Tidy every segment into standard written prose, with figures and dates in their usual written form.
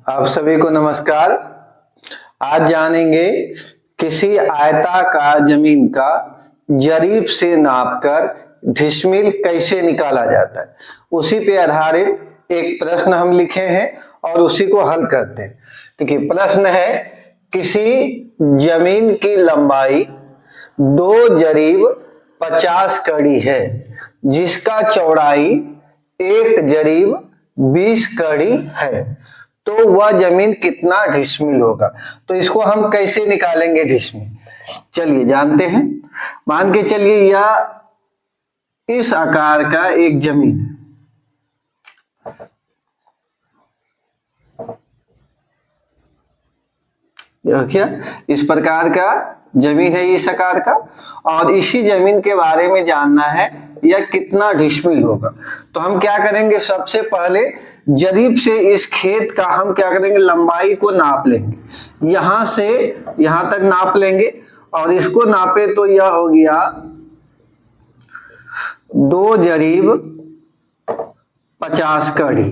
आप सभी को नमस्कार। आज जानेंगे किसी आयताकार जमीन का जरीब से नापकर डिसमिल कैसे निकाला जाता है। उसी पे आधारित एक प्रश्न हम लिखे हैं और उसी को हल करते हैं। देखिए प्रश्न है, किसी जमीन की लंबाई 2 जरीब 50 कड़ी है जिसका चौड़ाई 1 जरीब 20 कड़ी है, तो वह जमीन कितना डिसमिल होगा। तो इसको हम कैसे निकालेंगे डिसमिल, चलिए जानते हैं। मान के चलिए यह इस आकार का एक जमीन है, यह क्या इस प्रकार का जमीन है, इस आकार का, और इसी जमीन के बारे में जानना है यह कितना डिसमिल होगा। तो हम क्या करेंगे, सबसे पहले जरीब से इस खेत का हम क्या करेंगे, लंबाई को नाप लेंगे। यहां से यहां तक नाप लेंगे और इसको नापे तो यह हो गया 2 जरीब 50 कड़ी।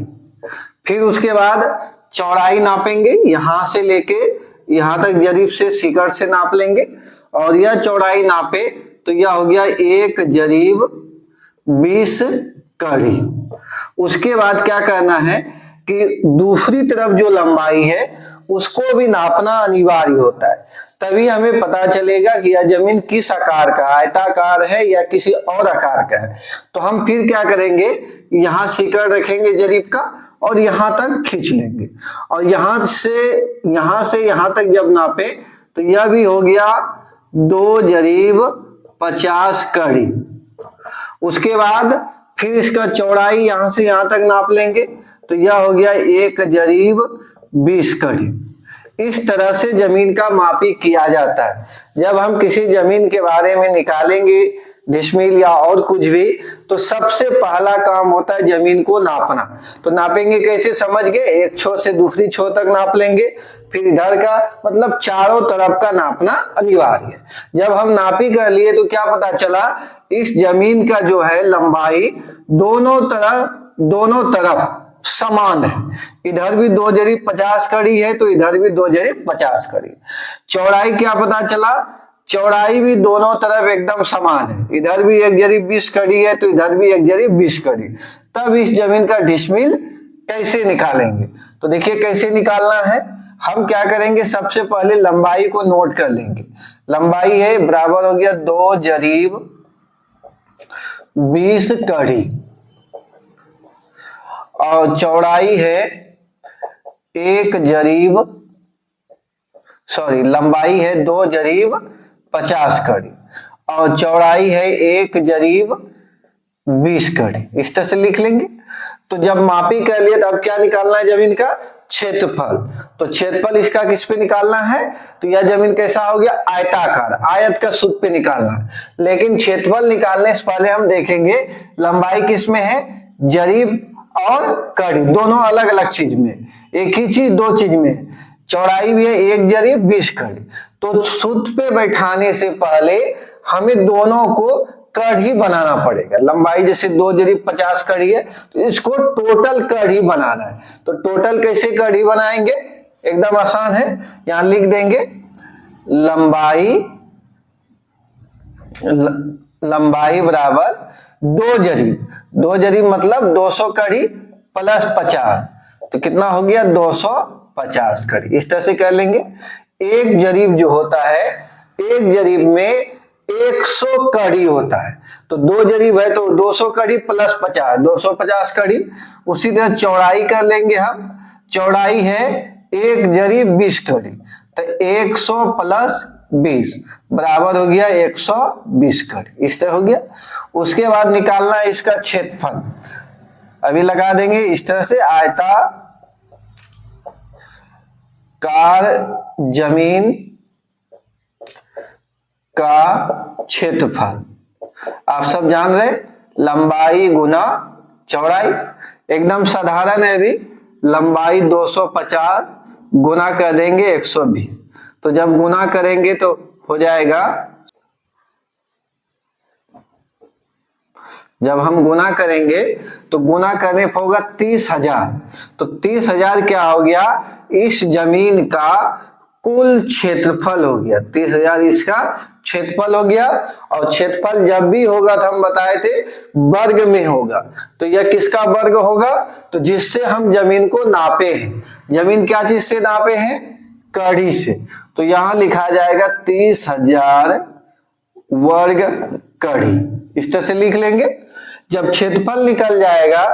फिर उसके बाद चौड़ाई नापेंगे, यहां से लेके यहां तक जरीब से शिखर से नाप लेंगे और यह चौड़ाई नापे तो यह हो गया 1 जरीब 20 कड़ी। उसके बाद क्या करना है कि दूसरी तरफ जो लंबाई है उसको भी नापना अनिवार्य होता है, तभी हमें पता चलेगा कि यह जमीन किस आकार का, आयताकार है या किसी और आकार का है। तो हम फिर क्या करेंगे, यहां शिखर रखेंगे जरीब का और यहां तक खींच लेंगे और यहां से यहां तक जब नापे तो यह भी हो गया 2 जरीब 50 कड़ी। उसके बाद फिर इसका चौड़ाई यहां से यहां तक नाप लेंगे तो यह हो गया 1 जरीब 20 कड़ी। इस तरह से जमीन का मापी किया जाता है। जब हम किसी जमीन के बारे में निकालेंगे डिसमिल या और कुछ भी, तो सबसे पहला काम होता है जमीन को नापना। तो नापेंगे कैसे, समझ गए, एक छोर से दूसरी छोर तक नाप लेंगे, फिर इधर का, मतलब चारों तरफ का नापना अनिवार्य है। जब हम नापी कर लिए तो क्या पता चला, इस जमीन का जो है लंबाई दोनों तरफ समान है। इधर भी 2 जरीब 50 कड़ी है तो इधर भी 2 जरीब 50 कड़ी। चौड़ाई क्या पता चला, चौड़ाई भी दोनों तरफ एकदम समान है। इधर भी 1 जरीब 20 कड़ी है तो इधर भी 1 जरीब 20 कड़ी। तब इस जमीन का डिसमिल कैसे निकालेंगे, तो देखिए कैसे निकालना है। हम क्या करेंगे, सबसे पहले लंबाई को नोट कर लेंगे। लंबाई है बराबर हो गया 2 जरीब 20 कड़ी और चौड़ाई है लंबाई है 2 जरीब 50 कड़ी और चौड़ाई है 1 जरीब 20 कड़ी। इस तरह से लिख लेंगे। तो जब मापी कर लिए तब क्या निकालना है, जमीन का क्षेत्रफल। तो क्षेत्रफल इसका किस पे निकालना है, तो यह जमीन कैसा हो गया, आयताकार, आयत का सूत्र पे निकालना है। लेकिन क्षेत्रफल निकालने से पहले हम देखेंगे लंबाई किस में है, जरीब और कड़ी दोनों अलग अलग चीज में, एक ही चीज 2 चीज में। चौड़ाई भी है 1 जरीब 20 कड़ी। तो सूत्र पे बैठाने से पहले हमें दोनों को कड़ी बनाना पड़ेगा। लंबाई जैसे 2 जरीब 50 कड़ी है तो इसको टोटल कड़ी बनाना है। तो टोटल कैसे कड़ी बनाएंगे, एकदम आसान है। यहां लिख देंगे लंबाई बराबर 2 जरीब, 2 जरीब मतलब 200 कड़ी प्लस 50, तो कितना हो गया 250 कड़ी। इस तरह से कर लेंगे। एक जरीब जो होता है, एक जरीब में 100 कड़ी होता है, तो 2 जरीब है तो 200 कड़ी प्लस 50, 250 कड़ी। उसी तरह चौड़ाई कर लेंगे हम। चौड़ाई है 1 जरीब 20 कड़ी, तो 100 प्लस 20 बराबर हो गया 120 कड़ी। इस तरह हो गया। उसके बाद निकालना है इसका क्षेत्रफल। अभी लगा देंगे इस तरह से, आयताकार जमीन का क्षेत्रफल। आप सब जान रहे, लंबाई गुना चौड़ाई, एकदम साधारण है। अभी लंबाई 250 गुना कर देंगे 120, तो जब गुना करेंगे तो हो जाएगा, जब हम गुना करेंगे तो गुना करने पर होगा 30,000। तो 30,000 क्या हो गया, इस जमीन का कुल क्षेत्रफल हो गया। 30,000 इसका क्षेत्रफल हो गया। और क्षेत्रफल जब भी होगा तो हम बताए थे वर्ग में होगा। तो यह किसका वर्ग होगा? तो जिससे हम जमीन को नापे हैं। जमीन क्या चीज से नापे हैं? कड़ी से। तो यहां लिखा जाएगा 30,000 वर्ग कड़ी। इस तरह से लिख लेंगे। जब क्षेत्रफल निकल जाएगा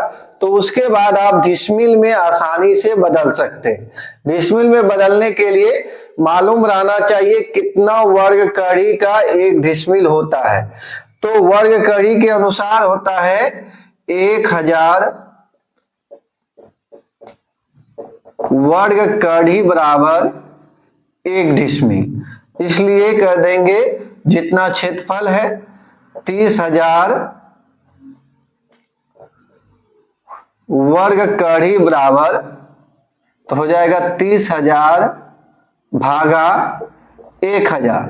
तो उसके बाद आप डिसमिल में आसानी से बदल सकते हैं। डिसमिल में बदलने के लिए मालूम रहना चाहिए कितना वर्ग कड़ी का एक डिसमिल होता है। तो वर्ग कड़ी के अनुसार होता है 1000 वर्ग कड़ी बराबर 1 डिसमिल। इसलिए कर देंगे जितना क्षेत्रफल है 30,000 वर्ग कड़ी बराबर, तो हो जाएगा 30,000 भागा 1000।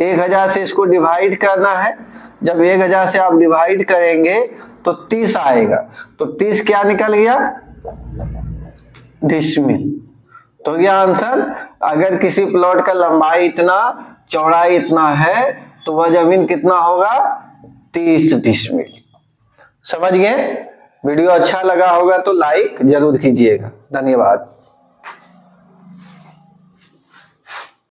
1000 से इसको डिवाइड करना है। जब 1000 से आप डिवाइड करेंगे तो 30 आएगा। तो 30 क्या निकल गया? डिसमिल। तो यह आंसर। अगर किसी प्लॉट का लंबाई इतना, चौड़ाई इतना है तो वह जमीन कितना होगा? 30 डिसमिल। समझ गए? वीडियो अच्छा लगा होगा तो लाइक जरूर कीजिएगा। धन्यवाद।